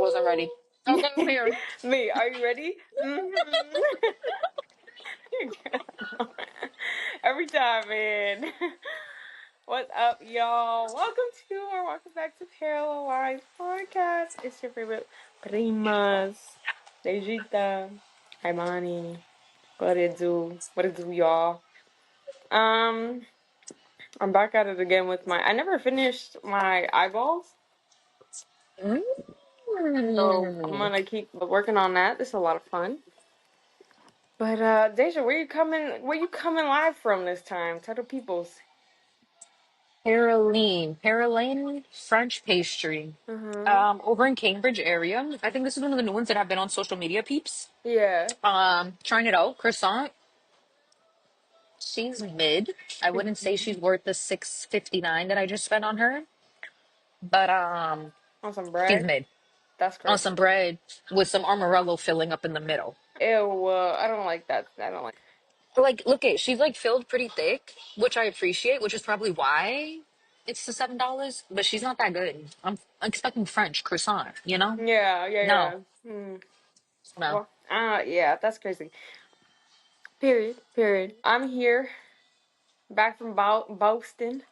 wasn't ready. Okay, I'm here. Me, are you ready? Every time, man. What's up, y'all? Welcome back to Parallel Lives Podcast. It's your favorite primas, Dejita, Imani. What it do? What it do, y'all? Um, I'm back at it again with I never finished my eyeballs, so I'm Mm. gonna keep working on that. This is a lot of fun. But Deja, where you coming? Where you coming live from this time? Tell the peoples. Pearline French pastry. Uh-huh. Over in Cambridge area. I think this is one of the new ones that have been on social media, peeps. Yeah. Trying it out. Croissant. She's mid. I wouldn't say she's worth the 6.59 that I just spent on her, but On some she's bread. mid. That's On crazy. some bread with some armadillo filling up in the middle. Ew. I don't like that. I don't like. Like, look at she's like filled pretty thick, which I appreciate, which is probably why it's the $7. But she's not that good. I'm expecting French croissant, you know? Yeah. Yeah. No, Yeah. Hmm. no. Well. Yeah. That's crazy. Period. Period. I'm here, back from Boston.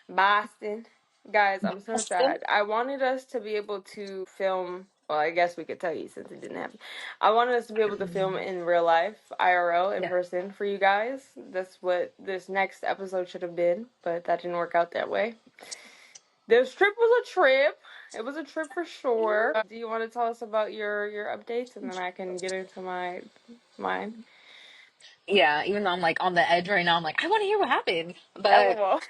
Boston. Guys, I'm so Boston. sad. I wanted us to be able to film. Well, I guess we could tell you since it didn't happen. I wanted us to be able to film in real life, IRL, in Yeah. person for you guys. That's what this next episode should have been, but that didn't work out that way. This trip was a trip. It was a trip for sure. Do you want to tell us about your updates, and then I can get into mine? Yeah, even though I'm like on the edge right now, I'm like, I want to hear what happened. But LOL.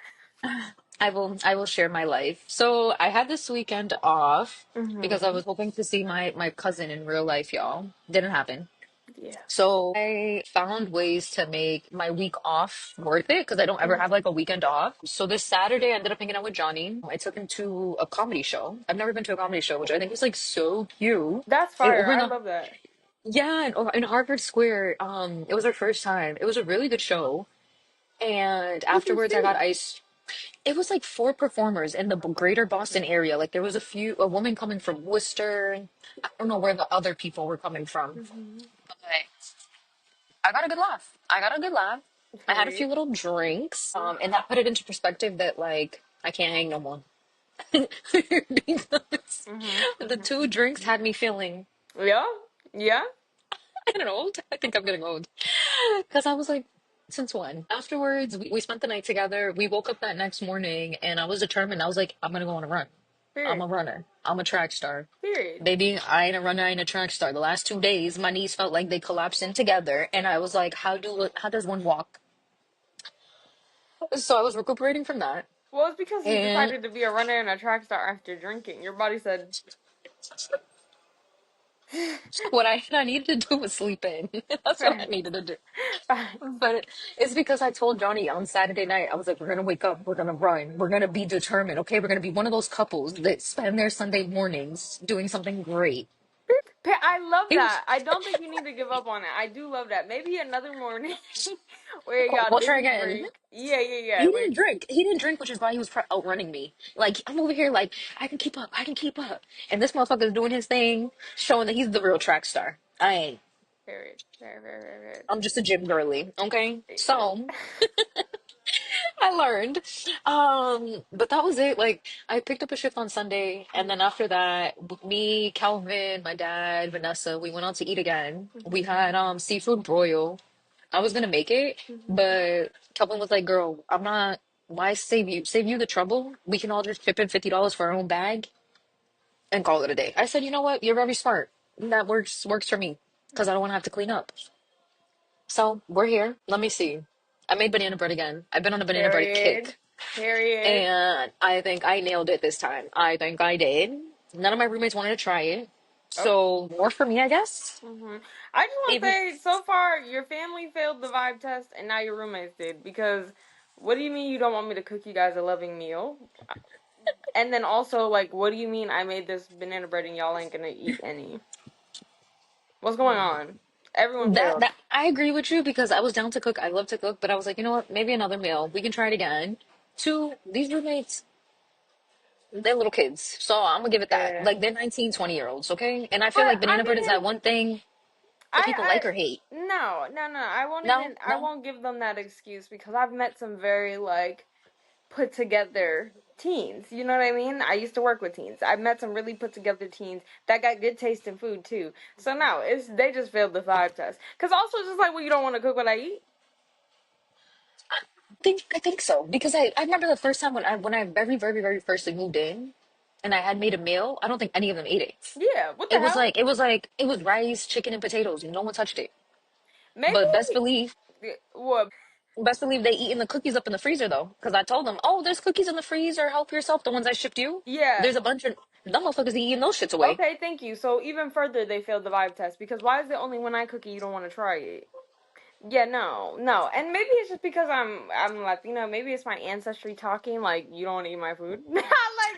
I will share my life. So I had this weekend off because I Mhm. was hoping to see my cousin in real life, y'all. Didn't happen. Yeah. So I found ways to make my week off worth it because I don't ever Mhm. have like a weekend off. So this Saturday I ended up hanging out with Johnny. I took him to a comedy show. I've never been to a comedy show, which I think is like so cute. That's And fire. over in I the love that. in Harvard Square, it was our first time. It was a really good show. And Who'd you afterwards I got see? ice. It was like four performers in the greater Boston area. Like there was a woman coming from Worcester. I don't know where the other people were coming from. Mhm. But I got a good laugh. I got a good laugh. I had a few Period. little drinks, and that put it into perspective that like I can't hang no more because Mhm. the Mhm. two drinks had me feeling Yeah. Yeah. I don't know old. I think I'm getting old because I was like, since when? Afterwards, we spent the night together. We woke up that next morning, and I was determined. I was like, I'm gonna go on a run. I'm Period. a runner. I'm a track star. Period. Baby, I ain't a runner, I ain't a track star. The last 2 days, my knees felt like they collapsed in together, and I was like, how does one walk? So I was recuperating from that. Well, it's because you And decided to be a runner and a track star after drinking. Your body said, what I needed to do was sleep in. That's what I needed to do. But it's because I told Johnny on Saturday night, I was like, we're going to wake up, we're going to run, we're going to be determined, okay? We're going to be one of those couples that spend their Sunday mornings doing something great. I love He was, that. I don't think you need to give up on it. I do love that. Maybe another morning where y'all we'll try didn't again. drink. Yeah, yeah, yeah. He Wait, didn't drink. He didn't drink, which is why he was outrunning me. Like, I'm over here, like, I can keep up, I can keep up. And this motherfucker's doing his thing, showing that he's the real track star. I ain't. period. Period, period, period, I'm just a gym girly, okay? period. So, I learned. But that was it. Like I picked up a shift on Sunday, and then after that, me, Calvin, my dad, Vanessa, we went out to eat again. We had seafood broil. I was gonna make it, but Calvin was like, "Girl, I'm not. Why save you the trouble? We can all just chip in $50 for our own bag and call it a day." I said, "You know what? You're very smart. That works for me because I don't want to have to clean up." So we're here. Let me see. I made banana bread again. I've been on a banana bread Period. kick. Period. And I think I nailed it this time. I think I did. None of my roommates wanted to try it. Oh. So more for me, I guess. I just want to Even say, so far, your family failed the vibe test, and now your roommates did. Because, what do you mean you don't want me to cook you guys a loving meal? And then also, like, what do you mean I made this banana bread and y'all ain't gonna eat any? What's going on? Everyone that failed. that I agree with you because I was down to cook. I love to cook, but I was like, you know what? Maybe another meal. We can try it again. Two, these roommates, They're little kids. So I'm gonna give it that. Yeah. Like they're 19, 20-year olds, okay? And I feel But like I banana bread is that mean, one thing that people I like or hate. no, no, no. I won't No, even I no. won't give them that excuse because I've met some very like put together teens. You know what I mean? I used to work with teens. I've met some really put together teens that got good taste in food too. So no, it's they just failed the vibe test. Cause also it's just like, well, you don't want to cook what I eat. I think so. Because I remember the first time when I very firstly moved in and I had made a meal, I don't think any of them ate it. Yeah, what the It was hell? like it was like it was rice, chicken, and potatoes, and no one touched it. Maybe But what? best believe they eating the cookies up in the freezer though. Because I told them, oh, there's cookies in the freezer. Help yourself. The ones I shipped you. Yeah. There's a bunch of them motherfuckers eating those shits away. Okay, thank you. So even further, they failed the vibe test because why is it only when I cook it you don't want to try it? Yeah, no, no, and maybe it's just because I'm Latina. Maybe it's my ancestry talking. Like you don't want to eat my food. Like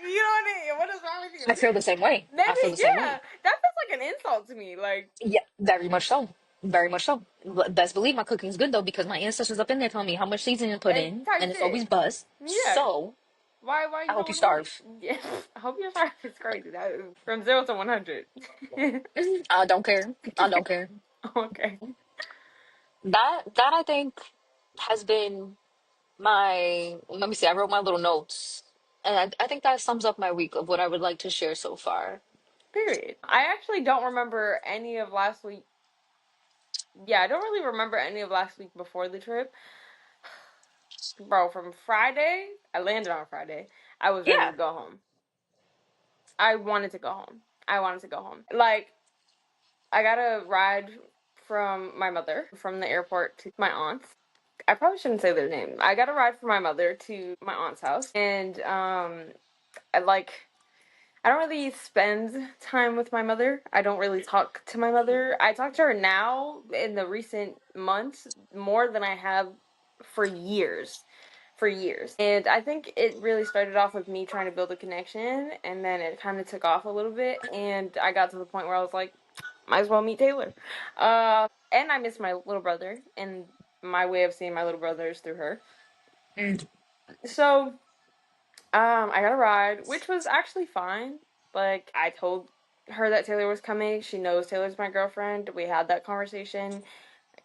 you don't want to eat. What is wrong with you? I feel the same way. I Maybe feel the same way. yeah. That feels like an insult to me. Like Yeah, very much so. Very much so. Best believe my cooking's good though because my ancestors up in there telling me how much seasoning to put and in, type and it's always shit. buzz. Yeah. So Why I you hope you don't want to eat? starve. Yeah. I hope you're sorry. It's crazy. That is from 0 to 100. I don't care. I don't care. Okay. That I think has been my. Let me see. I wrote my little notes, and I think that sums up my week of what I would like to share so far. Period. I actually don't remember any of last week. Yeah, I don't really remember any of last week before the trip. Bro, from Friday, I landed on Friday. I was ready Yeah. to go home. I wanted to go home. I wanted to go home. Like, I got a ride from my mother from the airport to my aunt's. I probably shouldn't say their name. I got a ride from my mother to my aunt's house, and I like I don't really spend time with my mother. I don't really talk to my mother. I talk to her now in the recent months more than I have for years. For years. And I think it really started off with me trying to build a connection and then it kind of took off a little bit and I got to the point where I was like, might as well meet Taylor. And I miss my little brother and my way of seeing my little brother is through her. Mm. So I got a ride, which was actually fine. Like, I told her that Taylor was coming. She knows Taylor's my girlfriend. We had that conversation.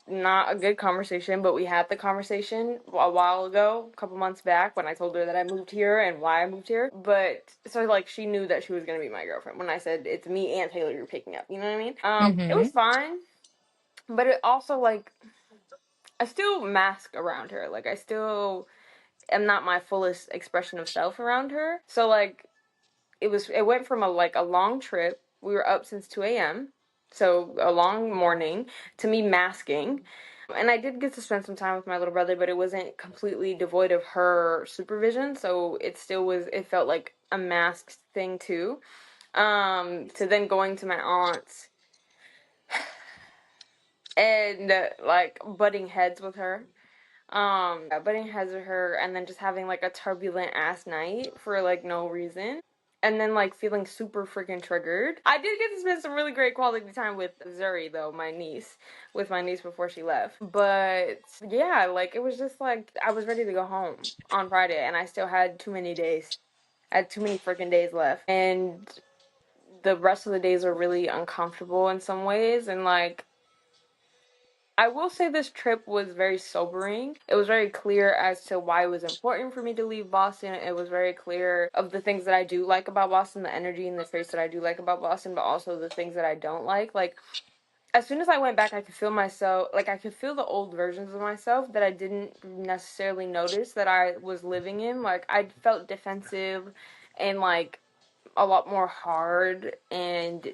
Not a good conversation, but we had the conversation a while ago, a couple months back, when I told her that I moved here and why I moved here. But so like she knew that she was gonna be my girlfriend when I said it's me and Taylor you're picking up. You know what I mean? It was Mm-hmm. fine, but it also like I still mask around her. Like I still am not my fullest expression of self around her. So like it went from a long trip. We were up since 2 a.m. So a long morning to me masking. And I did get to spend some time with my little brother, but it wasn't completely devoid of her supervision. So it still was it felt like a masked thing too. To then going to my aunt's and like butting heads with her. Yeah, butting heads with her and then just having like a turbulent ass night for like no reason. And then like feeling super freaking triggered. I did get to spend some really great quality time with Zuri though, my niece, with my niece before she left. But yeah, like it was just like I was ready to go home on Friday and I still had too many days. I had too many freaking days left. And the rest of the days were really uncomfortable in some ways and like I will say this trip was very sobering. It was very clear as to why it was important for me to leave Boston. It was very clear of the things that I do like about Boston, the energy and the traits that I do like about Boston, but also the things that I don't like. Like, as soon as I went back, I could feel myself, like, I could feel the old versions of myself that I didn't necessarily notice that I was living in. Like, I felt defensive and, like, a lot more hard and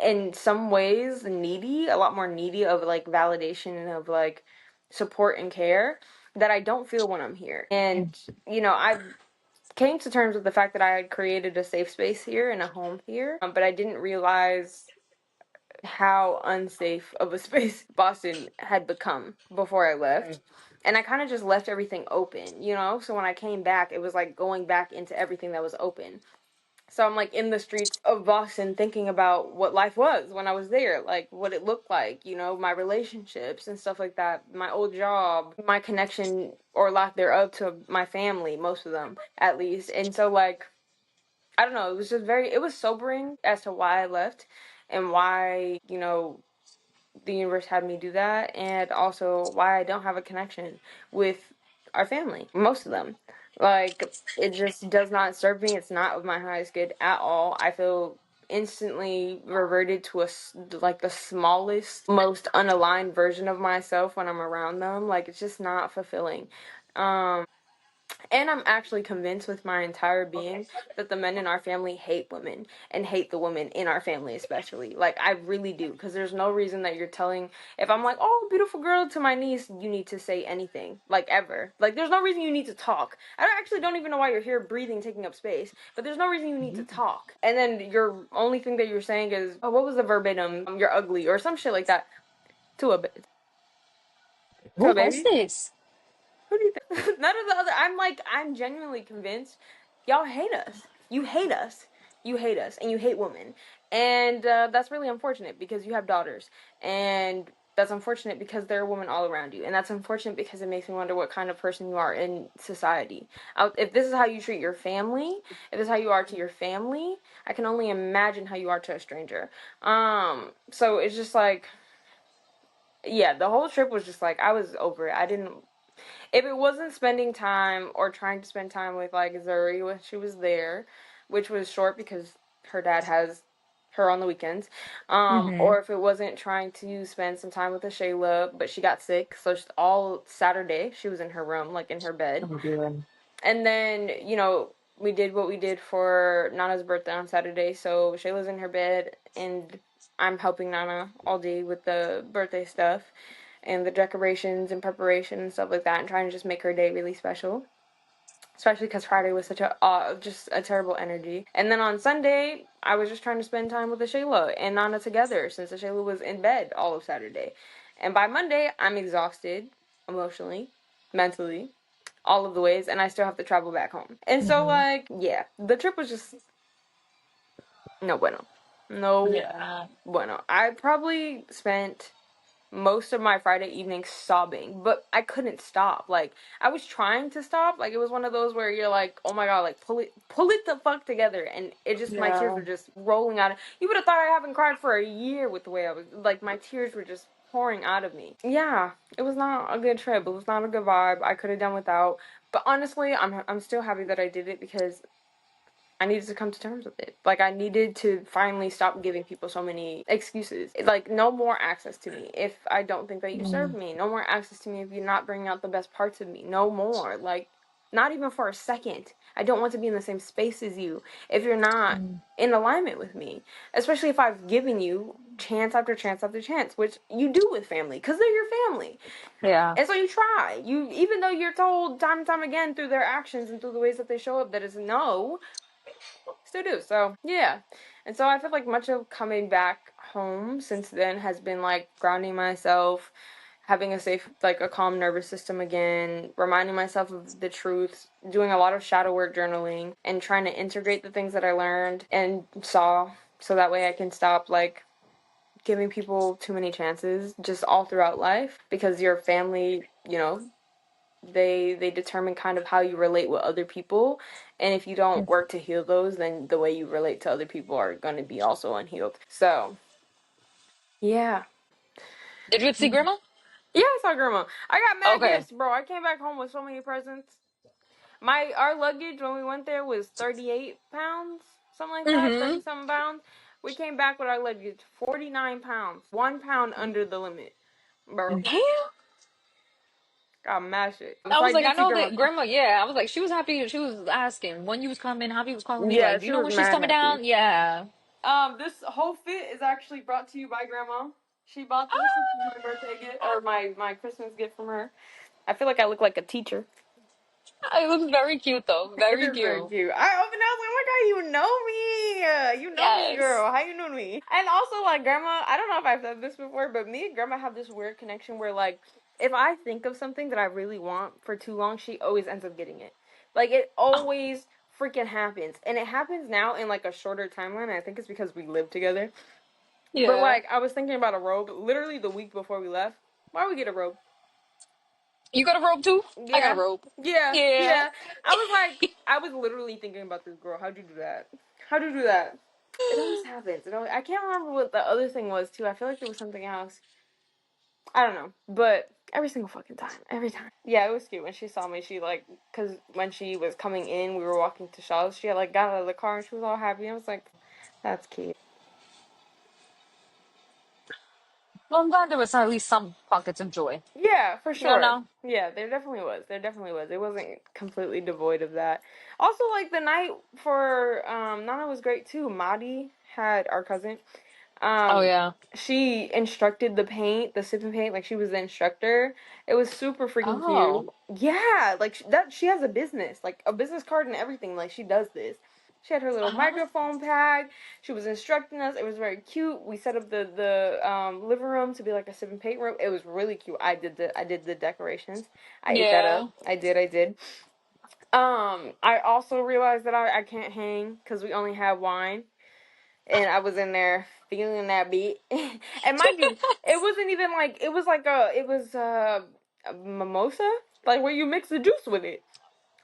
in some ways needy, a lot more needy of like validation and of like support and care that I don't feel when I'm here. And I came to terms with the fact that I had created a safe space here and a home here, but I didn't realize how unsafe of a space Boston had become before I left. And I kind of just left everything open, So when I came back, it was like going back into everything that was open. So I'm like in the streets of Boston thinking about what life was when I was there, like what it looked like, my relationships and stuff like that, my old job, my connection or lack thereof to my family, most of them at least. And so like I don't know, it was sobering as to why I left and why, the universe had me do that, and also why I don't have a connection with our family, most of them. Like, it just does not serve me. It's not of my highest good at all. I feel instantly reverted to like the smallest, most unaligned version of myself when I'm around them. Like, it's just not fulfilling. And I'm actually convinced with my entire being that the men in our family hate women and hate the women in our family, especially. Like, I really do. Because there's no reason that you're telling, if I'm like, oh, beautiful girl to my niece, you need to say anything. Like, ever. Like, there's no reason you need to talk. I actually don't even know why you're here breathing, taking up space. But there's no reason you need to talk. And then your only thing that you're saying is, oh, what was the verbatim? You're ugly or some shit like that. To a, to Who a does baby. this? Who do you think? None of the other. I'm genuinely convinced y'all hate us. You hate us. You hate us, and you hate women, and that's really unfortunate because you have daughters, and that's unfortunate because there are women all around you, and that's unfortunate because it makes me wonder what kind of person you are in society. If this is how you treat your family, if this is how you are to your family, I can only imagine how you are to a stranger. So it's just like, yeah, the whole trip was just like I was over it. I didn't If it wasn't spending time or trying to spend time with like Zuri when she was there, which was short because her dad has her on the weekends, Mm-hmm. or if it wasn't trying to spend some time with the Shayla, but she got sick, so all Saturday she was in her room, like in her bed, Oh, dear. and then we did what we did for Nana's birthday on Saturday, so Shayla's in her bed and I'm helping Nana all day with the birthday stuff and the decorations and preparation and stuff like that, and trying to just make her day really special. Especially because Friday was such just a terrible energy. And then on Sunday, I was just trying to spend time with the Shayla and Nana together since the Shayla was in bed all of Saturday. And by Monday, I'm exhausted emotionally, mentally, all of the ways, and I still have to travel back home. And so, Mm-hmm. like, yeah, the trip was just no bueno. No Yeah. bueno. I probably spent most of my Friday evening sobbing, but I couldn't stop. Like, I was trying to stop. Like, it was one of those where you're like, oh my god, like pull it the fuck together, and it just my tears Yeah. were just rolling out. You would have thought I haven't cried for a year with the way I was. Like, my tears were just pouring out of me. Yeah, it was not a good trip. It was not a good vibe. I could have done without. But honestly, I'm still happy that I did it because I needed to come to terms with it. Like, I needed to finally stop giving people so many excuses. Like, no more access to me if I don't think that you serve Mm-hmm. me. No more access to me if you're not bringing out the best parts of me. No more. Like, not even for a second. I don't want to be in the same space as you if you're not in alignment with me. Especially if I've given you chance after chance after chance, which you do with family because they're your family. Yeah. And so you try. Even though you're told time and time again through their actions and through the ways that they show up that it's no, still do. So yeah. And so I feel like much of coming back home since then has been like grounding myself, having a safe, like a calm nervous system again, reminding myself of the truth, doing a lot of shadow work journaling, and trying to integrate the things that I learned and saw so that way I can stop like giving people too many chances just all throughout life because your family, they determine kind of how you relate with other people, and if you don't work to heal those, then the way you relate to other people are going to be also unhealed. So yeah. Did you see grandma? Yeah, I saw grandma. I got mad Okay. gifts, bro. I came back home with so many presents. Our luggage when we went there was 38 pounds, something like that, Mm-hmm. 30 something pounds. We came back with our luggage 49 pounds, 1 pound under the limit, bro. Damn. Got mad shit. I So I was like, I did see know grandma. that grandma, yeah. I was like, she was happy. She was asking when you was coming, how you was calling me. Yeah, Like, do you she know was when she's mad coming happy. down? Yeah. This whole fit is actually brought to you by Grandma. She bought this. This is my birthday gift or my Christmas gift from her. I feel like I look like a teacher. It looks very cute though. It Very is very cute. cute. I opened it. I was like, "Oh my god, you know me! You know me, Yes. girl. How you know me?" And also, like, Grandma. I don't know if I've said this before, but me and Grandma have this weird connection where, like, if I think of something that I really want for too long, she always ends up getting it. Like, it Oh, always freaking happens, and it happens now in like a shorter timeline. And I think it's because we live together. But yeah. like, I was thinking about a robe literally the week before we left. Why we get a robe? You got a robe too? I got a Yeah, robe. yeah, Yeah. yeah. I was literally thinking about this girl. How'd you do that? How do you do that? It always happens. I can't remember what the other thing was too. I feel like there was something else. I don't know, but every single fucking time, every time. Yeah, it was cute when she saw me. She like, cause when she was coming in, we were walking to Shaw's. She had like got out of the car and she was all happy. I was like, that's cute. Well, I'm glad there was at least some pockets of joy. Yeah, for You sure. know? Yeah, there definitely was. There definitely was. It wasn't completely devoid of that. Also, like the night for Nana was great too. Madi had our cousin. Oh Um, yeah. she instructed the paint, the sip and paint, like she was the instructor. It was super freaking Oh. cute. Yeah, like that. She has a business, like a business card and everything. Like she does this. She had her little Uh-huh. microphone pad. She was instructing us. It was very cute. We set up the living room to be like a sip and paint room. It was really cute. I did the decorations. I ate that up. Yeah. I did. I also realized that I can't hang because we only have wine and I was in there feeling that beat. And mind you, it wasn't even like it was a mimosa, like where you mix the juice with it.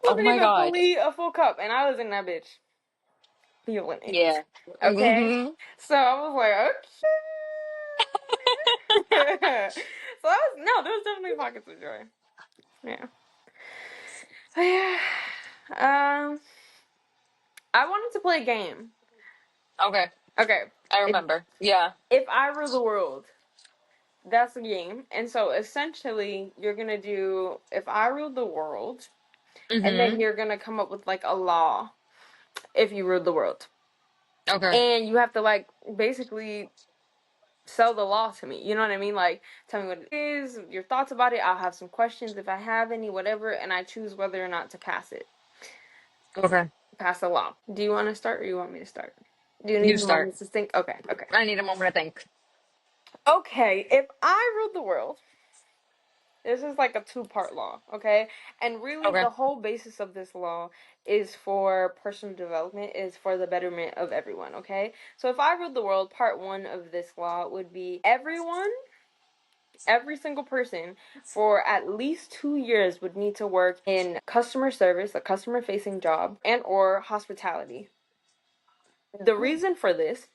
It Oh wasn't my even God. fully a full cup, and I was in that bitch feeling it. Yeah. Okay, Mm-hmm. so I was like, okay. So that was no, there was definitely pockets of joy. Yeah, yeah. Um, I wanted to play a game. Okay. Okay, I if remember. Yeah. if I rule the world. That's the game. And so essentially, you're going to do if I ruled the world, and then Mm-hmm. you're going to come up with like a law if you ruled the world. Okay. And you have to like basically sell the law to me. You know what I mean? Like tell me what it is, your thoughts about it. I'll have some questions if I have any, whatever, and I choose whether or not to pass it. Okay. Pass the law. Do you want to start or you want me to start? Do you need You a start. moment to think? Okay, okay. I need a moment to think. Okay, if I ruled the world, this is like a two-part law, okay? And really Okay. the whole basis of this law is for personal development, is for the betterment of everyone, okay? So if I ruled the world, part one of this law would be everyone, every single person for at least 2 years would need to work in customer service, a customer facing job, and or hospitality. The reason for this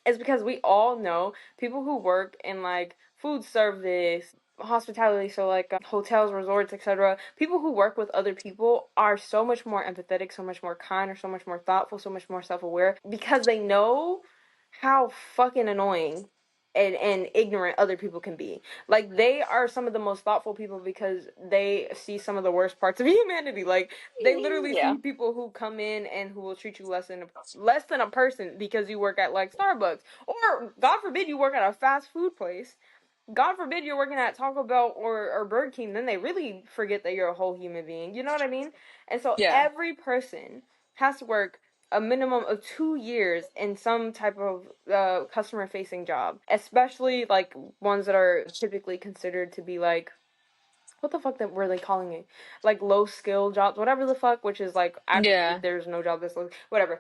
is because we all know people who work in like food service, hospitality, so like hotels, resorts, etc. People who work with other people are so much more empathetic, so much more kind, or so much more thoughtful, so much more self-aware because they know how fucking annoying and ignorant other people can be. Like they are some of the most thoughtful people because they see some of the worst parts of humanity. Like they literally Yeah. see people who come in and who will treat you less than a person because you work at like Starbucks, or God forbid you work at a fast food place. God forbid you're working at Taco Bell or Burger King, then they really forget that you're a whole human being. You know what I mean? And so Yeah. every person has to work a minimum of 2 years in some type of customer facing job, especially like ones that are typically considered to be like, what the fuck that were they calling it? Like low skill jobs, whatever the fuck, which is like actually Yeah. there's no job that's low, whatever.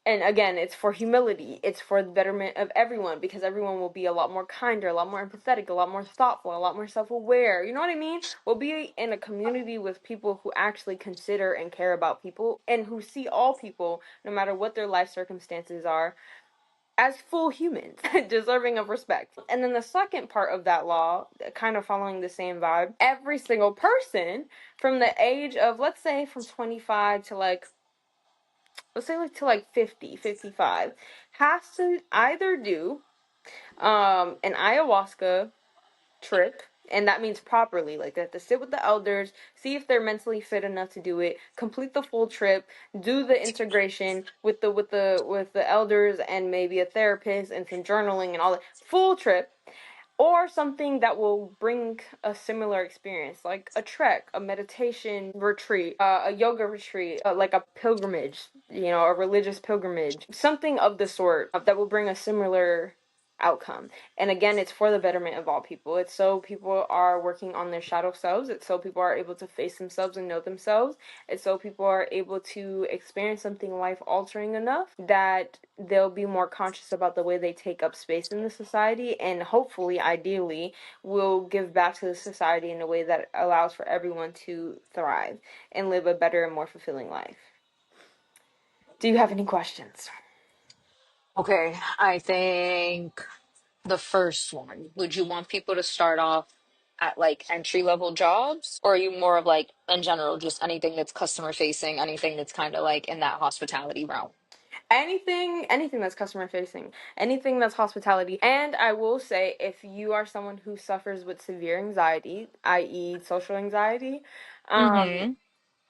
And again, it's for humility. It's for the betterment of everyone because everyone will be a lot more kinder, a lot more empathetic, a lot more thoughtful, a lot more self-aware. You know what I mean? We'll be in a community with people who actually consider and care about people and who see all people, no matter what their life circumstances are, as full humans, deserving of respect. And then the second part of that law, kind of following the same vibe, every single person from the age of, let's say, from 25 to like, let's say like to like 50, 55, has to either do an ayahuasca trip, and that means properly, like they have to sit with the elders, see if they're mentally fit enough to do it, complete the full trip, do the integration with the elders and maybe a therapist and some journaling and all that full trip, or something that will bring a similar experience, like a trek, a meditation retreat, a yoga retreat, like a pilgrimage, a religious pilgrimage, something of the sort that will bring a similar outcome. And again, it's for the betterment of all people. It's so people are working on their shadow selves. It's so people are able to face themselves and know themselves. It's so people are able to experience something life altering enough that they'll be more conscious about the way they take up space in the society, and hopefully, ideally, will give back to the society in a way that allows for everyone to thrive and live a better and more fulfilling life. Do you have any questions? Okay, I think the first one. Would you want people to start off at like entry level jobs, or are you more of like in general, just anything that's customer facing, anything that's kind of like in that hospitality realm? Anything that's customer facing, anything that's hospitality. And I will say, if you are someone who suffers with severe anxiety, i.e., social anxiety, um, Mm-hmm.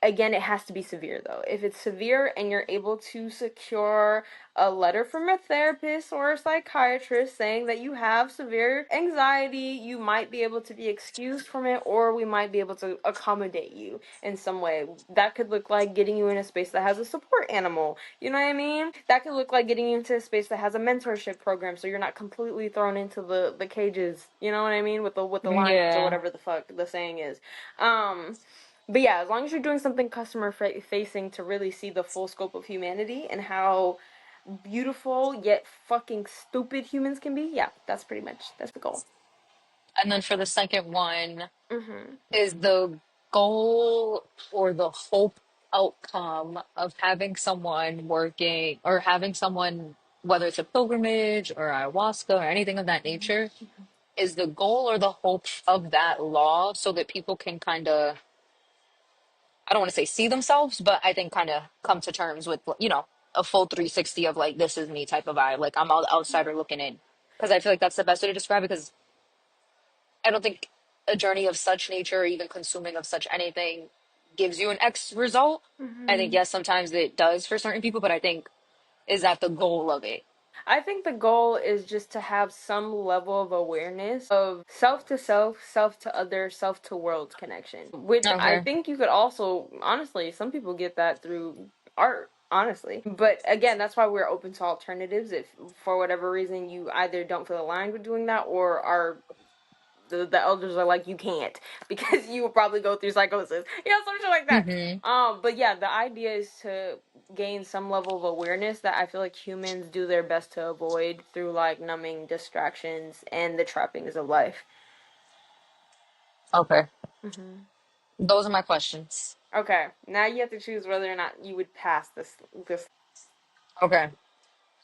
again, it has to be severe though. If it's severe and you're able to secure a letter from a therapist or a psychiatrist saying that you have severe anxiety, you might be able to be excused from it, or we might be able to accommodate you in some way. That could look like getting you in a space that has a support animal. You know what I mean? That could look like getting you into a space that has a mentorship program so you're not completely thrown into the cages. You know what I mean? With the lions or Yeah. whatever the fuck the saying is. Um but yeah, as long as you're doing something customer facing to really see the full scope of humanity and how beautiful yet fucking stupid humans can be, yeah, that's the goal. And then for the second one, Mhm. is the goal or the hope outcome of having someone working or having someone, whether it's a pilgrimage or ayahuasca or anything of that nature, is the goal or the hope of that law so that people can kind of, I don't want to say see themselves, but I think kind of come to terms with, a full 360 of like, this is me type of vibe. Like I'm all the outsider looking in. Because I feel like that's the best way to describe it. Because I don't think a journey of such nature or even consuming of such anything gives you an X result. I think, Mhm. yes, sometimes it does for certain people, but I think is that the goal of it? I think the goal is just to have some level of awareness of self to self, self to other, self to world connection, which I Okay. think you could also, honestly, some people get that through art, honestly. But again, that's why we're open to alternatives. If for whatever reason you either don't feel aligned with doing that or are the elders are like, you can't because you will probably go through psychosis, some shit like that. Hmm. But yeah, the idea is to gain some level of awareness that I feel like humans do their best to avoid through like numbing distractions and the trappings of life. Okay. Hmm. Those are my questions. Okay, now you have to choose whether or not you would pass this. Okay.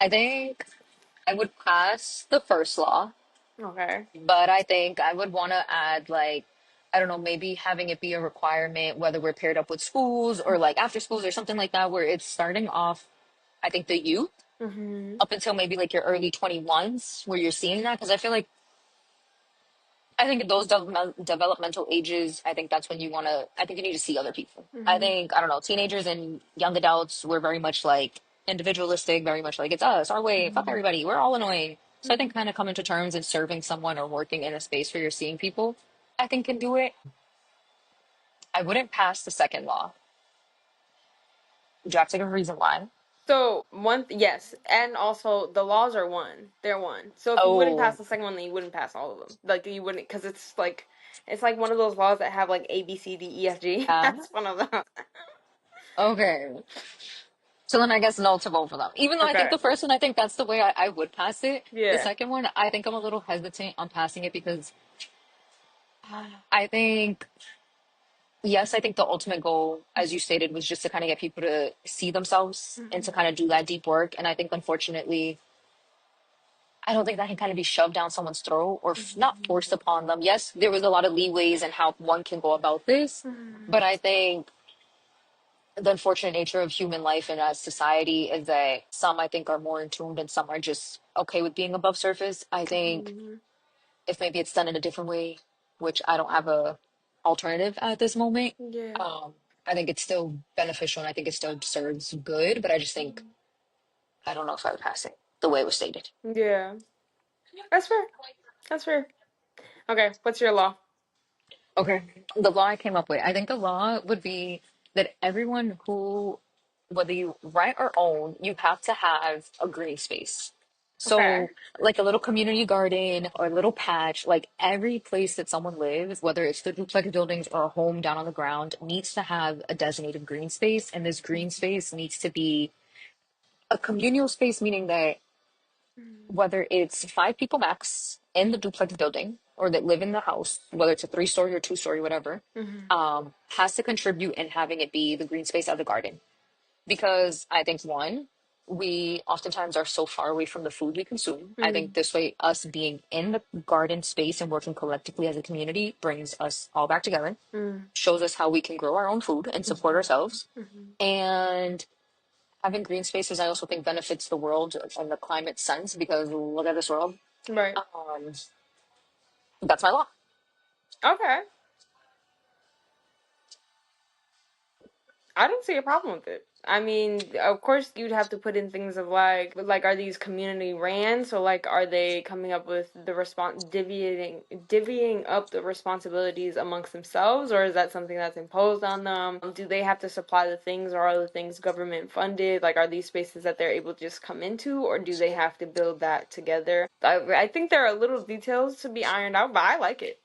I think I would pass the first law, Okay. but I think I would want to add, like, I don't know, maybe having it be a requirement, whether we're paired up with schools or like after schools or something like that, where it's starting off, I think, the youth Hmm. up until maybe like your early 21s where you're seeing that. Because I feel like, I think at those developmental ages, I think that's when you want to, I think you need to see other people. I Hmm. think, I don't know, teenagers and young adults were very much like individualistic, very much like it's us, our way, fuck Hmm. everybody, we're all annoying. So I Hmm. think kind of coming to terms and serving someone or working in a space where you're seeing people, I think can do it. I wouldn't pass the second law. Do you have to give a reason why? So yes, and also the laws are one. They're one. So if you wouldn't pass Oh, the second one, then you wouldn't pass all of them. Like you wouldn't, because it's like one of those laws that have like A B C D E F G. yeah. That's one of them. Okay. So then I guess no to both of them. Even though I think Okay. the first one, I think that's the way I would pass it. The Yeah. second one, I think I'm a little hesitant on passing it because I think, yes, I think the ultimate goal, as you stated, was just to kind of get people to see themselves and to Hmm. kind of do that deep work. And I think, unfortunately, I don't think that can kind of be shoved down someone's throat or not Hmm. forced upon them. Yes, there was a lot of leeways in how one can go about this, Hmm. but I think the unfortunate nature of human life and as society is that some I think are more in tune and some are just okay with being above surface. I think Hmm. if maybe it's done in a different way, which I don't have a alternative at this moment, Yeah. um, I think it's still beneficial and I think it still serves good, but I just think I don't know if I would pass it the way it was stated. Yeah. That's fair. That's fair. Okay. What's your law? Okay. The law I came up with, I think the law would be that everyone who, whether you rent or own, you have to have a green space. Okay. So, like a little community garden or a little patch, like every place that someone lives, whether it's the duplex buildings or a home down on the ground, needs to have a designated green space. And this green space needs to be a communal space, meaning that whether it's five people max in the duplex building or that live in the house, whether it's a 3 story or 2 story, whatever, Hmm. has to contribute in having it be the green space of the garden. Because I think one, we oftentimes are so far away from the food we consume. I think Mm, this way, us being in the garden space and working collectively as a community brings us all back together, mm, shows us how we can grow our own food and support mhm, ourselves. mhm. And having green spaces, I also think benefits the world and the climate sense because look at this world. Right. Um, that's my law. Okay. I don't see a problem with it. I mean, of course, you'd have to put in things of like, are these community ran? So, like, are they coming up with the divvying up the responsibilities amongst themselves, or is that something that's imposed on them? Do they have to supply the things, or are the things government funded? Like, are these spaces that they're able to just come into, or do they have to build that together? I think there are little details to be ironed out, but I like it.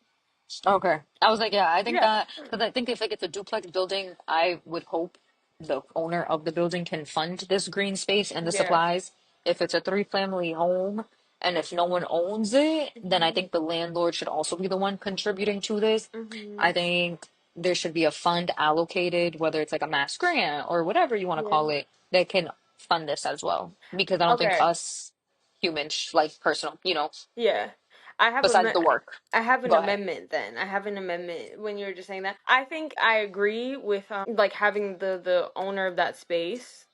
Okay. I was like, yeah, I think Yeah. that because I think if like it's a duplex building, I would hope the owner of the building can fund this green space and the Yeah. supplies. If it's a three-family home and if no one owns it, then I Hmm. think the landlord should also be the one contributing to this. I Hmm. think there should be a fund allocated, whether it's like a mass grant or whatever you want to Yeah. call it, that can fund this as well. Because I don't think Okay. us humans, like personal, Yeah. I have a besides me- the work. I have an Go ahead. amendment then. I have an amendment when you were just saying that. I think I agree with like having the owner of that space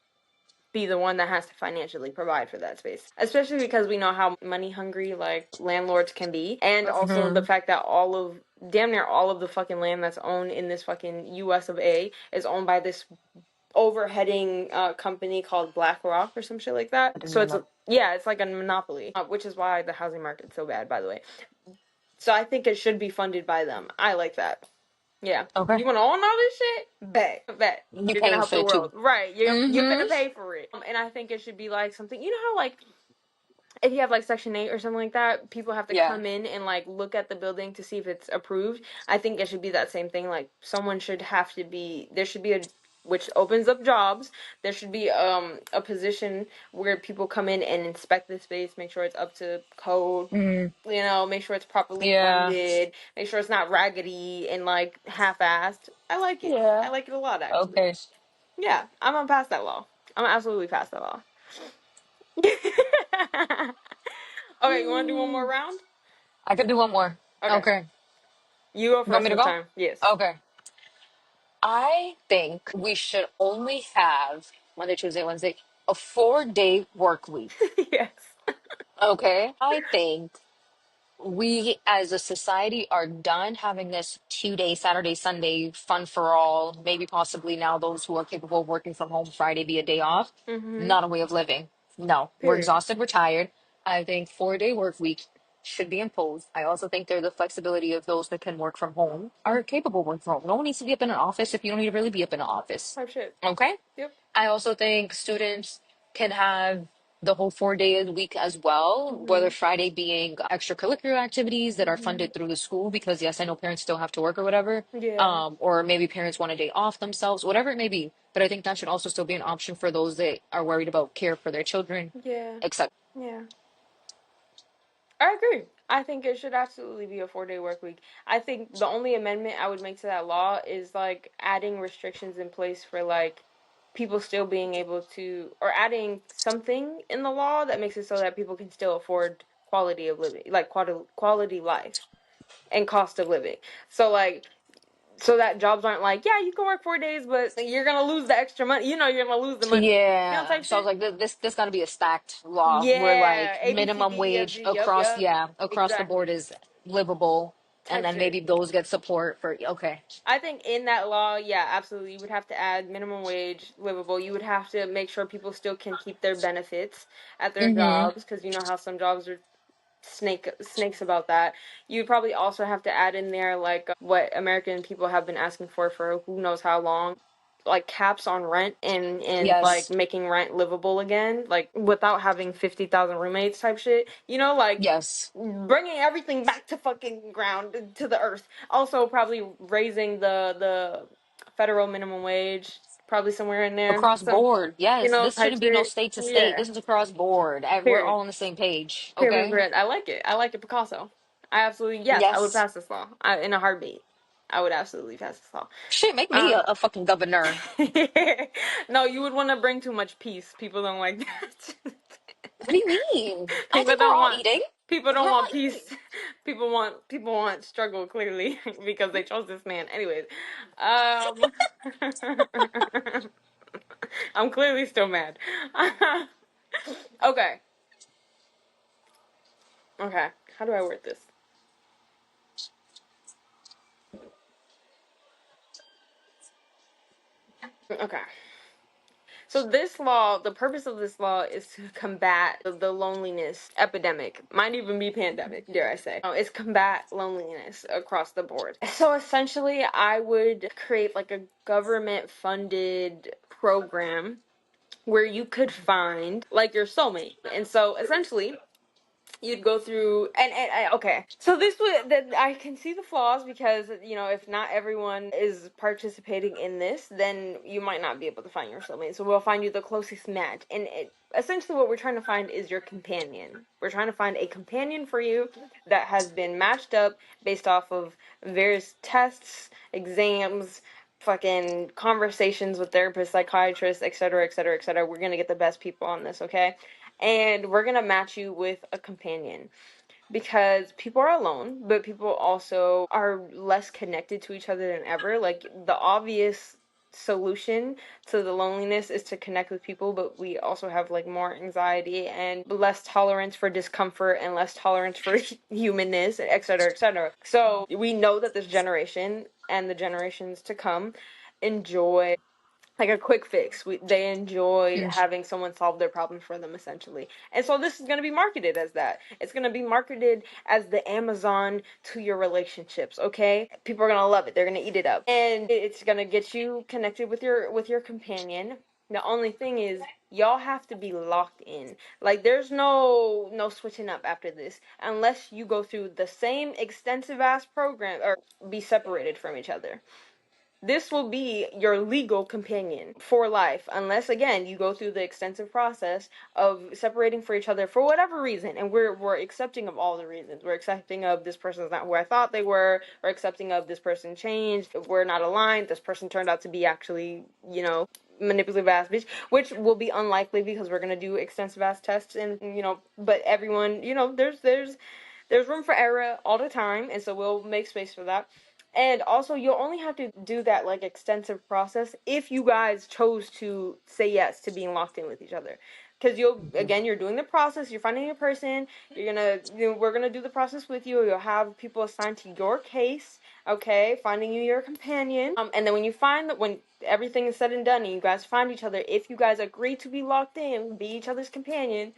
be the one that has to financially provide for that space. Especially because we know how money hungry like landlords can be, and also the Hmm. fact that all of damn near all of the fucking land that's owned in this fucking US of A is owned by this overheading company called BlackRock or some shit like that. I didn't So know it's that. yeah, it's like a monopoly, which is why the housing market's so bad, by the way. So I think it should be funded by them. I like that. Yeah. Okay. You want to own all this shit? Bet. You You're gonna paying help for the it too. world, right? You're Mm-hmm. finna pay for it, and I think it should be like something. You know how like if you have like Section 8 or something like that, people have to Yeah. come in and like look at the building to see if it's approved. I think it should be that same thing. Like someone should have to be there should be a which opens up jobs. There should be a position where people come in and inspect the space, make sure it's up to code, Mm, make sure it's properly yeah. funded, make sure it's not raggedy and like half-assed. I like it. Yeah. I like it a lot actually. Okay. Yeah, I'm gonna pass that law. I'm gonna absolutely pass that law. Okay, you want to do one more Mm, round? I could do one more. Okay. Okay. You go You want first me to this go? time. Yes. Okay. I think we should only have Monday, Tuesday, Wednesday, a 4-day work week. Yes. Okay. I think we as a society are done having this 2-day Saturday, Sunday fun for all. Maybe possibly now those who are capable of working from home, Friday be a day off. Mm-hmm. Not a way of living. No, we're Period. exhausted, we're tired. I think 4-day work week should be imposed. I also think there's the flexibility of those that can work from home are Mm. capable of working from home. No one needs to be up in an office if you don't need to really be up in an office. Type shit. Okay? Yep. I also think students can have the whole 4 day a week as well, whether Mm-hmm. Friday being extracurricular activities that are Mm-hmm. funded through the school, because yes, I know parents still have to work or whatever. Yeah. Or maybe parents want a day off themselves, whatever it may be. But I think that should also still be an option for those that are worried about care for their children, Yeah. etc. Yeah. I agree. I think it should absolutely be a 4-day work week. I think the only amendment I would make to that law is like adding restrictions in place for like people still being able to, or adding something in the law that makes it so that people can still afford quality of living, like quality life and cost of living. So like so that jobs aren't like, yeah, you can work 4 days, but you're gonna lose the extra money. You're gonna lose the money. Yeah. Type So I was shit. like, this got to be a stacked law where Yeah, like A B C minimum D E F wage G. Yep, across, yep. yeah, across the board Exactly. is livable, and Type then shit. maybe those get support for, okay. I think in that law, yeah, absolutely. You would have to add minimum wage, livable. You would have to make sure people still can keep their benefits at their Mm-hmm. jobs because you know how some jobs are snakes about that. You'd probably also have to add in there like what American people have been asking for who knows how long, like caps on rent and like Yes. making rent livable again, like without having 50,000 roommates type shit. Like Yes. bringing everything back to fucking ground to the earth. Also, probably raising the federal minimum wage, probably somewhere in there. Across Some board. Yes. This type shouldn't be no shit. state to state. Yeah. This is across board. We're Period. all on the same page. Period. Okay. Period. I like it. I like it, Picasso. I absolutely yes. I would Yes. pass this law in a heartbeat. I would absolutely pass this law. Shit, make me a fucking governor. No, you would want to bring too much peace. People don't like that. What do you mean? I People think we're don't all want eating. people don't We're all want peace. eating. People want struggle clearly because they chose this man. Anyways, um, I'm clearly still mad. Okay, okay. How do I word this? Okay. So this law, the purpose of this law is to combat the loneliness epidemic. Might even be pandemic, dare I say. It's combat loneliness across the board. So essentially, I would create like a government funded program where you could find like your soulmate. And so essentially, you'd go through and okay, so this would that I can see the flaws because if not everyone is participating in this, then you might not be able to find your soulmate. So we'll find you the closest match, and essentially what we're trying to find is your companion. We're trying to find a companion for you that has been matched up based off of various tests, exams, fucking conversations with therapists, psychiatrists, etc., etc., etc. We're gonna get the best people on this, okay? And we're gonna match you with a companion because people are alone, but people also are less connected to each other than ever. Like the obvious solution to the loneliness is to connect with people, but we also have like more anxiety and less tolerance for discomfort and less tolerance for humanness, etc., etc. So we know that this generation and the generations to come enjoy like a quick fix. They enjoy Mm. having someone solve their problems for them, essentially. And so this is going to be marketed as that. It's going to be marketed as the Amazon to your relationships, okay? People are going to love it. They're going to eat it up. And it's going to get you connected with your companion. The only thing is y'all have to be locked in. Like there's no switching up after this unless you go through the same extensive ass program or be separated from each other. This will be your legal companion for life, unless again you go through the extensive process of separating for each other for whatever reason. And we're accepting of all the reasons. We're accepting of this person's not who I thought they were. We're accepting of this person changed. We're not aligned. This person turned out to be actually, manipulative ass bitch, which will be unlikely because we're gonna do extensive ass tests and but everyone, there's room for error all the time, and so we'll make space for that. And also, you'll only have to do that like extensive process if you guys chose to say yes to being locked in with each other. Because you're doing the process, you're finding a person, we're gonna do the process with you. You'll have people assigned to your case, okay, finding you your companion. And then when everything is said and done, and you guys find each other, if you guys agree to be locked in, be each other's companion,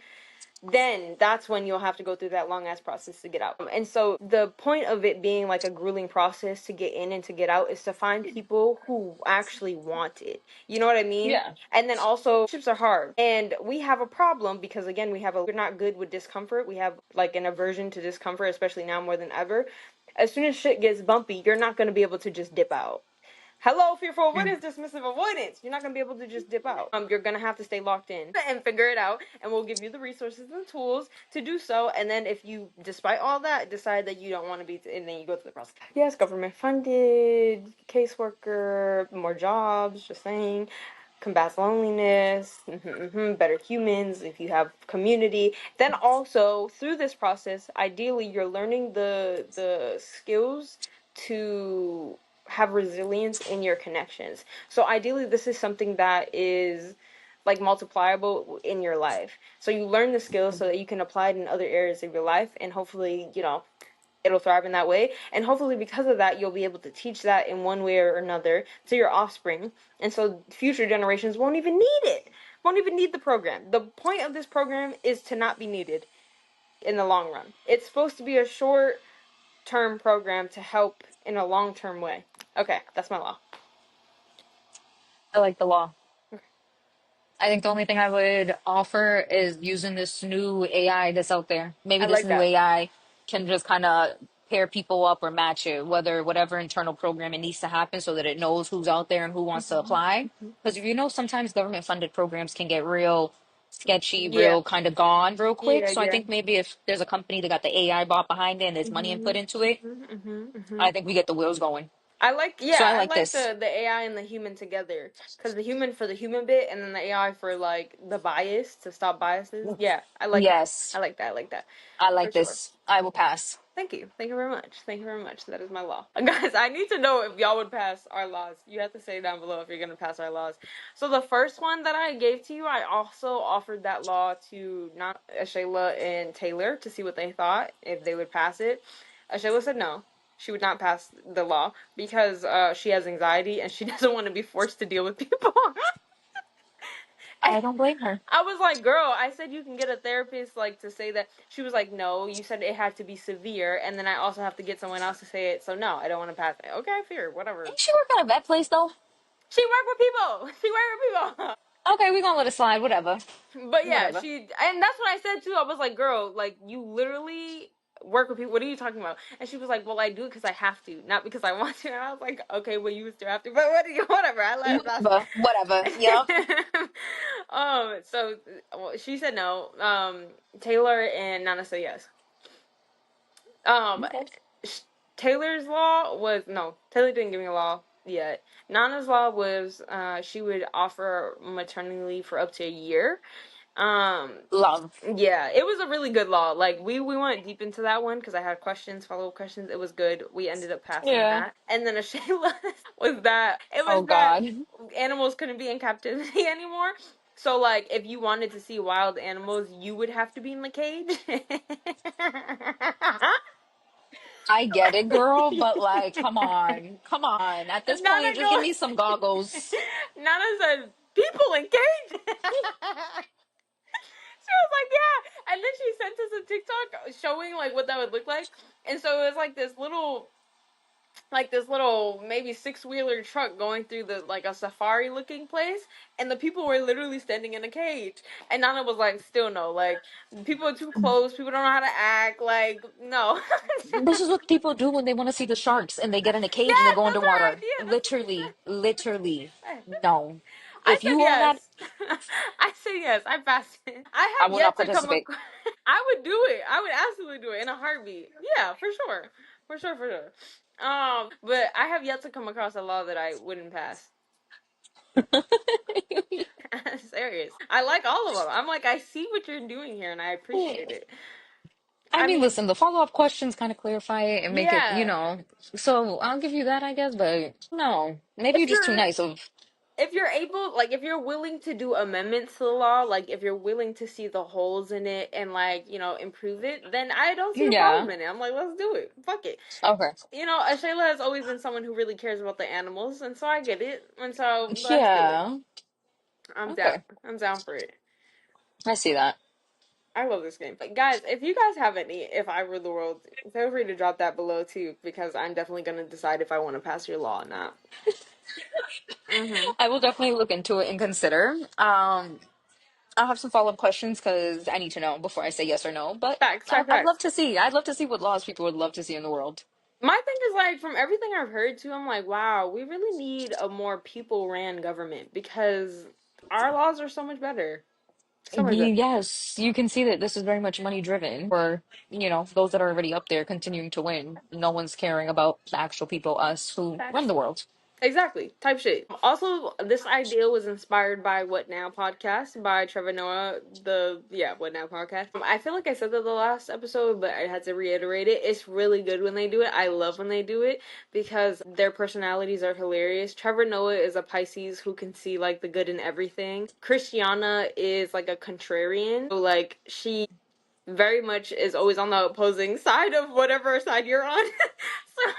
then that's when you'll have to go through that long ass process to get out. And so the point of it being like a grueling process to get in and to get out is to find people who actually want it. You know what I mean? Yeah. And then also relationships are hard. And we have a problem because again, we're not good with discomfort. We have like an aversion to discomfort, especially now more than ever. As soon as shit gets bumpy, you're not going to be able to just dip out. Hello, fearful avoidance, dismissive avoidance. You're not gonna be able to just dip out. You're gonna have to stay locked in and figure it out. And we'll give you the resources and the tools to do so. And then if you, despite all that, decide that you don't want to be, and then you go through the process. Yes, government funded, caseworker, more jobs. Just saying. Combats loneliness, better humans if you have community. Then also through this process, ideally you're learning the skills to have resilience in your connections. So ideally this is something that is like multipliable in your life. So you learn the skills so that you can apply it in other areas of your life, and hopefully, it'll thrive in that way. And hopefully because of that, you'll be able to teach that in one way or another to your offspring. And so future generations won't even need it. Won't even need the program. The point of this program is to not be needed in the long run. It's supposed to be a short term program to help in a long term way. Okay, that's my law. I like the law. I think the only thing I would offer is using this new AI that's out there. Maybe I this like new that. AI can just kind of pair people up or match it, whatever internal program it needs to happen so that it knows who's out there and who wants to apply. Because sometimes government funded programs can get real sketchy, Yeah, real kind of gone real quick. yeah, So I yeah. think maybe if there's a company that got the AI bot behind it and there's money input into it, Mm-hmm. I think we get the wheels going. So I I like like this. the AI and the human together, because the human for the human bit, and then the AI for like the bias to stop biases. Yeah, I Yes, like that. I like that I for like sure. this. I will pass. Thank you. Thank you very much. Thank you very much. That is my law. Guys, I need to know if y'all would pass our laws. You have to say down below if you're going to pass our laws. So the first one that I gave to you, I also offered that law to not Shayla and Taylor to see what they thought, if they would pass it. Shayla said no. She would not pass the law because she has anxiety and she doesn't want to be forced to deal with people. I don't blame her. I was like, girl, I said you can get a therapist like to say that. She was like, no, you said it had to be severe, and then I also have to get someone else to say it. So no, I don't want to pass it. Okay, fair, whatever. Ain't she work at a vet place though? She worked with people. She worked with people. Okay, we gonna let it slide. Whatever. But yeah, Whatever. and that's what I said too. I was like, girl, like you literally work with people. What are you talking about? And she was like, well, I do it because I have to, not because I want to. And I was like, okay, well, you still have to, but whatever. I let her pass Whatever. Whatever. Yep. it. So well, she said no. Taylor and Nana said yes. Um, Okay. Taylor's law was no. Taylor didn't give me a law yet. Nana's law was she would offer maternity leave for up to a year. Um, Love. yeah, it was a really good law. Like we went deep into that one because I had questions, follow up questions. It was good. We ended up passing Yeah. that. And then a Shayla was Oh that God. animals couldn't be in captivity anymore. So like if you wanted to see wild animals, you would have to be in the cage. I get it, girl, but like, come on. Come on. At this Nana point, just give goes me some goggles. Nana said, people in cages. She was like, yeah. And then she sent us a TikTok showing like what that would look like. And so it was like this little maybe six-wheeler truck going through the like a safari looking place, and the people were literally standing in a cage. And Nana was like, still no, like people are too close, people don't know how to act, like no. This is what people do when they want to see the sharks and they get in a cage and they Yes, go that's her underwater. idea. Literally, literally. That's No. I If said you on that, yes. I said yes. I passed it. I I have will not yet to come participate. across. I would do it. I would absolutely do it in a heartbeat. Yeah, for sure. For sure, for sure. But I have yet to come across a law that I wouldn't pass. Serious. I like all of them. I'm like, I see what you're doing here and I appreciate it. I I mean, mean, listen, the follow-up questions kind of clarify it and make it, yeah. so I'll give you that, I guess, but no. Maybe If you're just too you're nice of, if you're able, like if you're willing to do amendments to the law, like if you're willing to see the holes in it and like, improve it, then I don't see a yeah. problem in it. I'm like, let's do it. Fuck it. Okay. Shayla has always been someone who really cares about the animals, and so I get it. And so let's do it. Yeah. I'm down. Okay. I'm down for it. I see that. I love this game. But guys, if you guys have any if I were the world, feel free to drop that below too, because I'm definitely gonna decide if I want to pass your law or not. Mm-hmm. I will definitely look into it and consider. I'll have some follow-up questions because I need to know before I say yes or no. But Facts, facts, I'd love facts. to see. I'd love to see what laws people would love to see in the world. My thing is like from everything I've heard too, I'm like, wow, we really need a more people ran government because our laws are so much better. So much better. Yes, you can see that this is very much money driven for, those that are already up there continuing to win. No one's caring about the actual people, us who run Facts. the world. Exactly, type shit. Also, this idea was inspired by What Now podcast by Trevor Noah. What Now podcast. I feel like I said that the last episode, but I had to reiterate it. It's really good when they do it. I love when they do it because their personalities are hilarious. Trevor Noah is a Pisces who can see like the good in everything. Christiana is like a contrarian, so like she very much is always on the opposing side of whatever side you're on.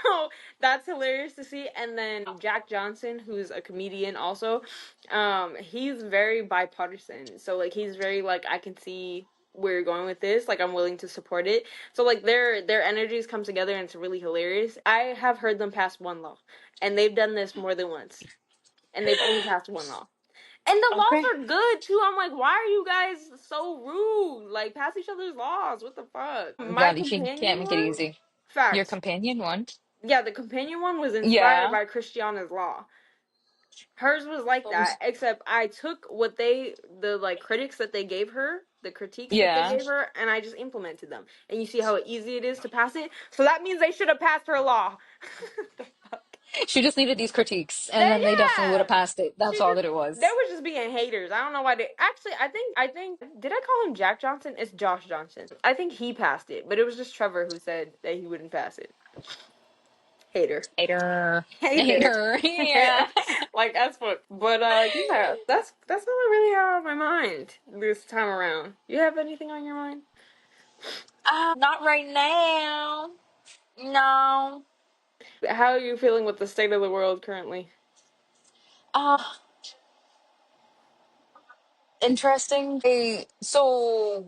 So that's hilarious to see. And then Jack Johnson, who's a comedian also, he's very bipartisan. So like he's very like I can see where you're going with this. Like I'm willing to support it. So like their energies come together and it's really hilarious. I have heard them pass one law, and they've done this more than once, and they've only passed one law. And the Okay. laws are good too. I'm like, why are you guys so rude? Like, pass each other's laws. What the fuck? My God, you can't companion make it one, easy. Your facts. companion one? Yeah, the companion one was inspired Yeah. by Christiana's law. Hers was like Um, that, except I took the like critics that they gave her, the critiques that they Yeah. gave her, and I just implemented them. And you see how easy it is to pass it? So that means they should have passed her law. The fuck? She just needed these critiques, and then they definitely would have That passed it. yeah. That's all that it They was. were just being haters. I don't know why they actually I think did I call him Jack Johnson? It's Josh Johnson. I think he passed it, but it was just Trevor who said that he wouldn't pass it. Hater. Hater. Hater. Hater. Yeah. Like as fuck. But yeah, that's all I really have on my mind this time around. You have anything on your mind? Not right now. No. How are you feeling with the state of the world currently? Interesting. So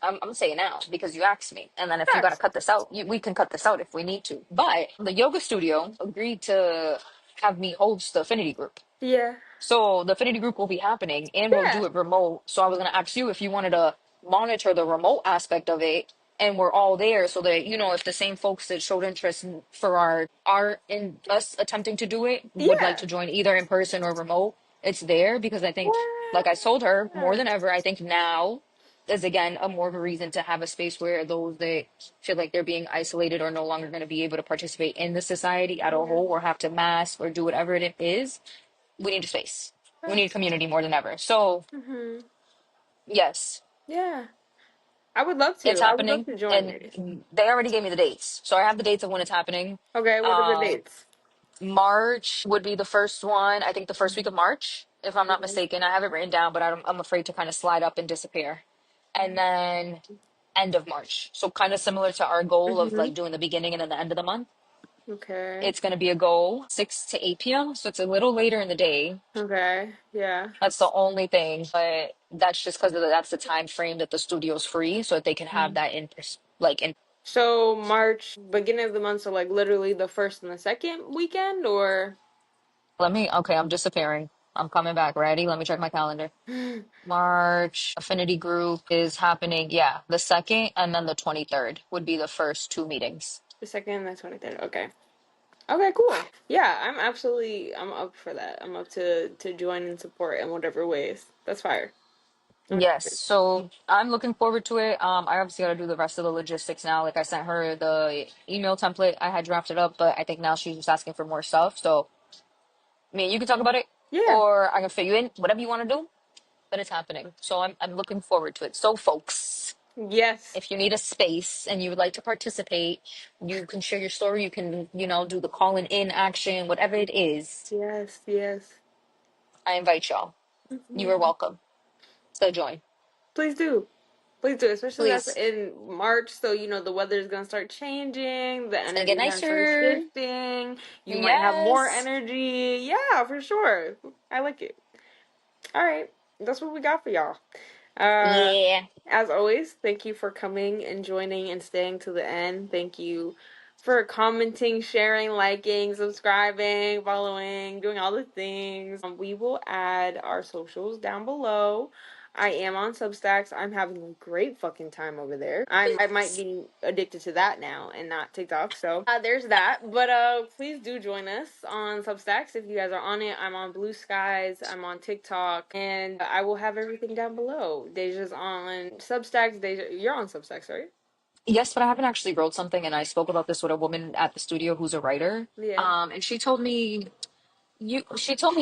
I'm gonna say it now because you asked me, and then if you gotta Facts. cut this out, we can cut this out if we need to. But the yoga studio agreed to have me host the affinity group. Yeah. So the affinity group will be happening, and we'll Yeah. do it remote. So I was gonna ask you if you wanted to monitor the remote aspect of it, and we're all there, so that if the same folks that showed interest for our in us attempting to do it would like Yeah. to join either in person or remote, it's there because I think, like I told her, more What? than ever, I think now is again a more of a reason to have a space where those that feel like they're being isolated or no longer going to be able to participate in the society at a Yeah. whole or have to mask or do whatever it is, we need a space. We need Facts. community more than ever. So, Mhm. yes, Yeah. I would love it's to. I would love happening. to join it. And they already gave me the dates. So I have the dates of when it's happening. Okay, what are the Um, dates? March would be the first one. I think the first week of March, if I'm not Okay. mistaken. I have it written down, but I'm afraid to kind of slide up and disappear. And then end of March. So kind of similar to our goal of Mhm. like doing the beginning and then the end of the month. Okay. It's going to be a goal 6 to 8 p.m. So it's a little later in the day. Okay. Yeah. That's the only thing, but that's just because that's the time frame that the studio's free, so that they can have Mhm. that in. So March, beginning of the month, so like literally the first and the second weekend, or Okay, I'm disappearing. I'm coming back. Ready? Let me check my calendar. the March affinity group is happening. Yeah, the second and then the 23rd would be the first two meetings. second and the 23rd. Okay. Okay, cool. Yeah, I'm up for that. I'm up to join and support in whatever ways. That's fire. Yes, so I'm looking forward to it. I obviously got to do the rest of the logistics now. Like I sent her the email template I had drafted up, but I think now she's just asking for more stuff. So, I mean, you can talk about it, Yeah. or I can fit you in, whatever you want to do. But it's happening. So I'm looking forward to it. So folks, Yes. if you need a space and you would like to participate, you can share your story. You can, do the calling in action, whatever it is. Yes. Yes. I invite y'all. You are Mhm. welcome. So join. Please do. Please do, especially that's Please. in March, so the weather's gonna start changing, the It's gonna get energy's gonna start nicer. shifting. You might have more Yes. energy. Yeah, for sure. I like it. All right, that's what we got for y'all. Uh, Yeah. as always, thank you for coming and joining and staying to the end. Thank you for commenting, sharing, liking, subscribing, following, doing all the things. We will add our socials down below. I am on Substacks. I'm having a great fucking time over there. I might be addicted to that now and not TikTok. So there's that. But please do join us on Substacks if you guys are on it. I'm on Blue Skies. I'm on TikTok, and I will have everything down below. Deja's on Substacks. Deja, you're on Substacks, right? Yes, but I haven't actually wrote something, and I spoke about this with a woman at the studio who's a writer. Yeah. And she told me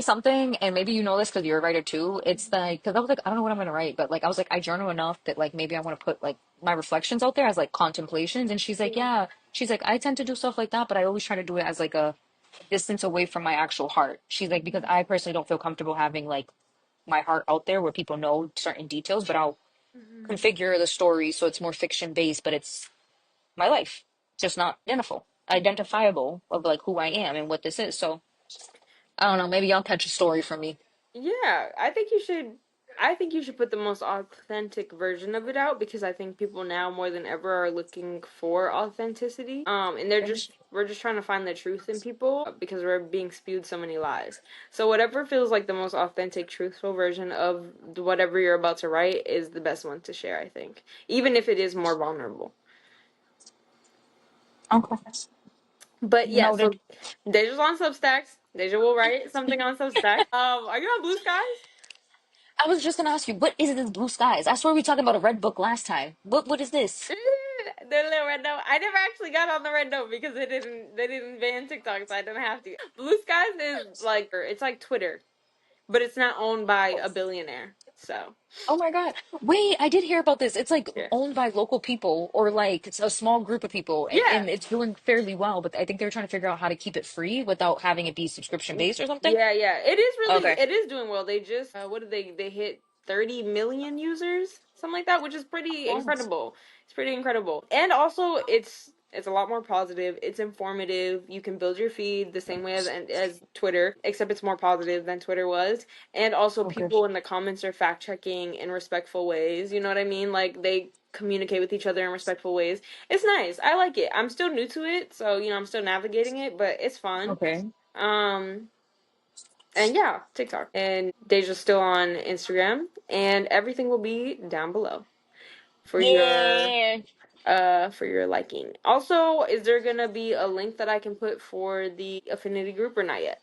something, and maybe you know this because you're a writer too. It's like, because I was like, I don't know what I'm gonna write, but like I was like, I journal enough that like maybe I want to put like my reflections out there as like contemplations. And she's like, Yeah. yeah, she's like, I tend to do stuff like that, but I always try to do it as like a distance away from my actual heart. She's like, because I personally don't feel comfortable having like my heart out there where people know certain details, but I'll Mhm. configure the story so it's more fiction based, but it's my life, just not identifiable of like who I am and what this is. So I don't know, maybe I'll catch a story from me. Yeah, I think you should. I think you should put the most authentic version of it out because I think people now more than ever are looking for authenticity. And we're just trying to find the truth in people because we're being spewed so many lies. So whatever feels like the most authentic, truthful version of whatever you're about to write is the best one to share, I think. Even if it is more vulnerable. Okay. But yeah, Noted. so Deja's on Substacks. Deja will write something on Substack. Are you on Blue Skies? I was just gonna ask you, what is this blue skies? I swear we talked about a red book last time. What is this? The little red note. I never actually got on the red note because they didn't ban TikTok, so I didn't have to. Blue Skies is like it's like Twitter, but it's not owned by a billionaire. So Oh my God. Wait, I did hear about this. It's like yeah, owned by local people or like it's a small group of people yeah. and it's doing fairly well, but I think they're trying to figure out how to keep it free without having it be subscription based or something. Yeah, yeah. Okay. It is doing well. They just what did they hit 30 million users, something like that, which is pretty Nice. incredible. It's pretty incredible. And also it's a lot more positive. It's informative. You can build your feed the same way as Twitter, except it's more positive than Twitter was. And also Okay. people in the comments are fact checking in respectful ways. You know what I mean? Like they communicate with each other in respectful ways. It's nice. I like it. I'm still new to it, so I'm still navigating it, but it's fun. Okay. Um and yeah, TikTok. And Deja's still on Instagram. And everything will be down below for your Yeah. for your liking. Also, is there gonna be a link that I can put for the affinity group or not yet?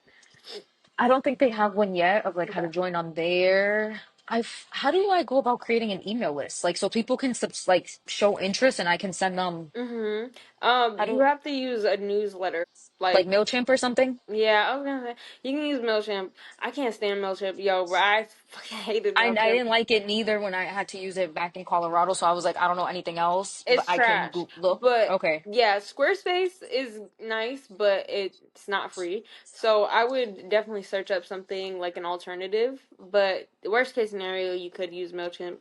I don't think they have one yet of like how Okay. to join on there. How do I go about creating an email list? Like so people can like show interest and I can send them Mm-hmm. how You do have to use a newsletter. like Like, MailChimp or something? yeah, I was gonna say you can use Mailchimp. I can't stand Mailchimp, yo, bro. I fucking hated I Mailchimp. didn't like it neither when I had to use it back in Colorado, so I was like, I don't know anything else, but It's I can trash. look. But Okay. yeah, Squarespace is nice, but it's not free. So I would definitely search up something like an alternative. But the worst case scenario, you could use MailChimp.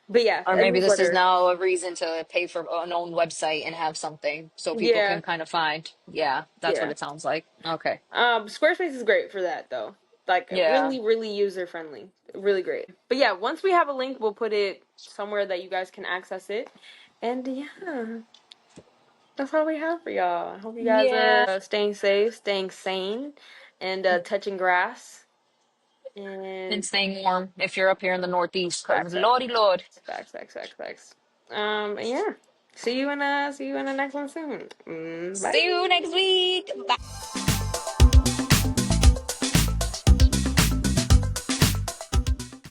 But yeah, Or a maybe this is newsletter. now a reason to pay for an own website and have something so people Yeah, can kind of find. Yeah, that's what yeah. it sounds like. Okay. Squarespace is great for that though. Like Yeah. really, really user friendly. Really great. But yeah, once we have a link, we'll put it somewhere that you guys can access it. And yeah, that's all we have for y'all. I hope you guys Yeah. are staying safe, staying sane, and touching grass. And And staying warm if you're up here in the Northeast, because facts, facts, Lordy Lord. facts. And yeah, see you in the next one soon. See you next Bye. week. Bye.